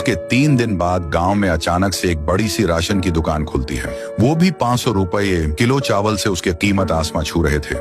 उसके 3 दिन बाद गांव में अचानक से एक बड़ी सी राशन की दुकान खुलती है। वो भी 500 रुपये किलो चावल से उसकी कीमत आसमां छू रहे थे।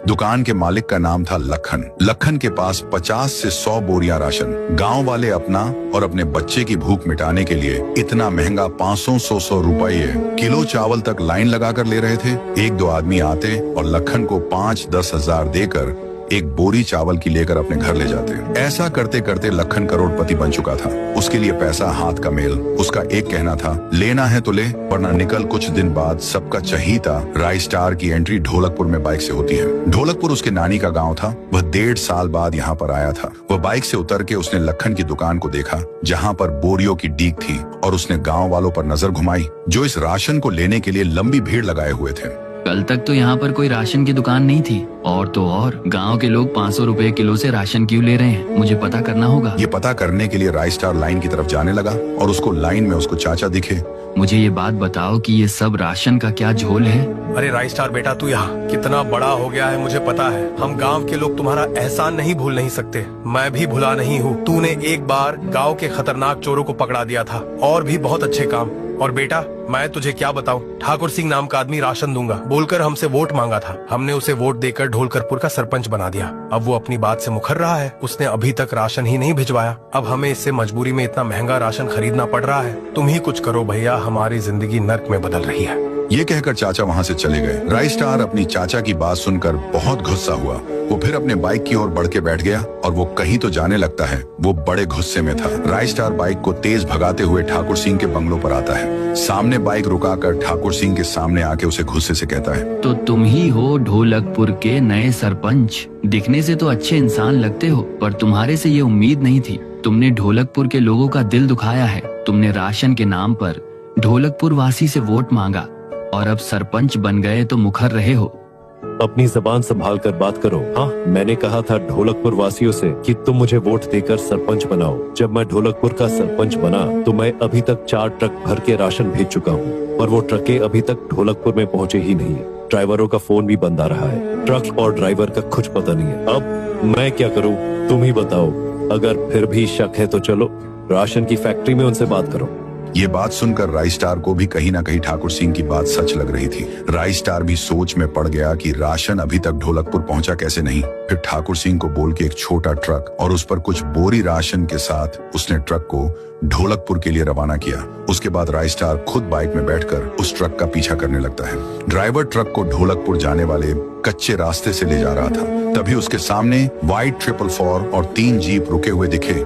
दुकान के मालिक का नाम था लखन। लखन के पास 50 से 100 बोरियां राशन। गांव वाले अपना और अपने बच्चे की भूख मिटाने के लिए इतना महंगा 500-100 रुपये किलो चावल तक लाइन लगाकर ले रहे थे। 1-2 आदमी आते और लखन को 5-10 हजार देकर एक बोरी चावल की लेकर अपने घर ले जाते। ऐसा करते करते लखन करोड़पति बन चुका था। उसके लिए पैसा हाथ का मेल। उसका एक कहना था, लेना है तो ले, वरना निकल। कुछ दिन बाद सबका चहीता राई स्टार की एंट्री ढोलकपुर में बाइक से होती है। ढोलकपुर उसके नानी का गांव था। वह 1.5 साल बाद यहाँ पर आया था। वह बाइक से उतर के उसने लखन की दुकान को देखा, जहाँ पर बोरियों की डीक थी, और उसने गाँव वालों पर नजर घुमाई, जो इस राशन को लेने के लिए लंबी भीड़ लगाए हुए थे। कल तक तो यहाँ पर कोई राशन की दुकान नहीं थी, और तो और गांव के लोग 500 रुपए किलो से राशन क्यों ले रहे हैं? मुझे पता करना होगा। ये पता करने के लिए राई स्टार लाइन की तरफ जाने लगा और उसको लाइन में उसको चाचा दिखे। मुझे ये बात बताओ कि ये सब राशन का क्या झोल है? अरे राई स्टार बेटा, तू यहाँ कितना बड़ा हो गया है मुझे पता है। हम गांव के लोग तुम्हारा एहसान नहीं भूल नहीं सकते। मैं भी भुला नहीं हूँ। तूने एक बार गांव के खतरनाक चोरों को पकड़ा दिया था, और भी बहुत अच्छे काम। और बेटा, मैं तुझे क्या बताऊं, ठाकुर सिंह नाम का आदमी राशन दूंगा बोलकर हमसे वोट मांगा था। हमने उसे वोट देकर ढोलकपुर का सरपंच बना दिया। अब वो अपनी बात से मुकर रहा है। उसने अभी तक राशन ही नहीं भिजवाया। अब हमें इससे मजबूरी में इतना महंगा राशन खरीदना पड़ रहा है। तुम ही कुछ करो भैया, हमारी जिंदगी नर्क में बदल रही है। ये कहकर चाचा वहाँ से चले गए। राई स्टार अपनी चाचा की बात सुनकर बहुत गुस्सा हुआ। वो फिर अपने बाइक की ओर बढ़ के बैठ गया, और वो कहीं तो जाने लगता है। वो बड़े गुस्से में था। राई स्टार बाइक को तेज भगाते हुए ठाकुर सिंह के बंगलों पर आता है। सामने बाइक रुकाकर ठाकुर सिंह के सामने आके उसे गुस्से से कहता है, तो तुम ही हो ढोलकपुर के नए सरपंच। दिखने से तो अच्छे इंसान लगते हो, पर तुम्हारे से ये उम्मीद नहीं थी। तुमने ढोलकपुर के लोगों का दिल दुखाया है। तुमने राशन के नाम पर ढोलकपुर वासी से वोट मांगा, और अब सरपंच बन गए तो मुखर रहे हो। अपनी जबान संभाल कर बात करो। हाँ, मैंने कहा था ढोलकपुर वासियों से कि तुम मुझे वोट देकर सरपंच बनाओ। जब मैं ढोलकपुर का सरपंच बना तो मैं अभी तक 4 ट्रक भर के राशन भेज चुका हूँ, और वो ट्रकें अभी तक ढोलकपुर में पहुँचे ही नहीं। ड्राइवरों का फोन भी बंद आ रहा है। ट्रक और ड्राइवर का कुछ पता नहीं है। अब मैं क्या करूँ, तुम ही बताओ। अगर फिर भी शक है तो चलो राशन की फैक्ट्री में उनसे बात करो। ये बात सुनकर राई स्टार को भी कहीं ना कहीं ठाकुर सिंह की बात सच लग रही थी। राई स्टार भी सोच में पड़ गया कि राशन अभी तक ढोलकपुर पहुंचा कैसे नहीं। फिर ठाकुर सिंह को बोल के एक छोटा ट्रक और उस पर कुछ बोरी राशन के साथ उसने ट्रक को ढोलकपुर के लिए रवाना किया। उसके बाद राई स्टार खुद बाइक में बैठकर उस ट्रक का पीछा करने लगता है। ड्राइवर ट्रक को ढोलकपुर जाने वाले कच्चे रास्ते से ले जा रहा था। तभी उसके सामने व्हाइट 444 और 3 जीप रुके हुए दिखे।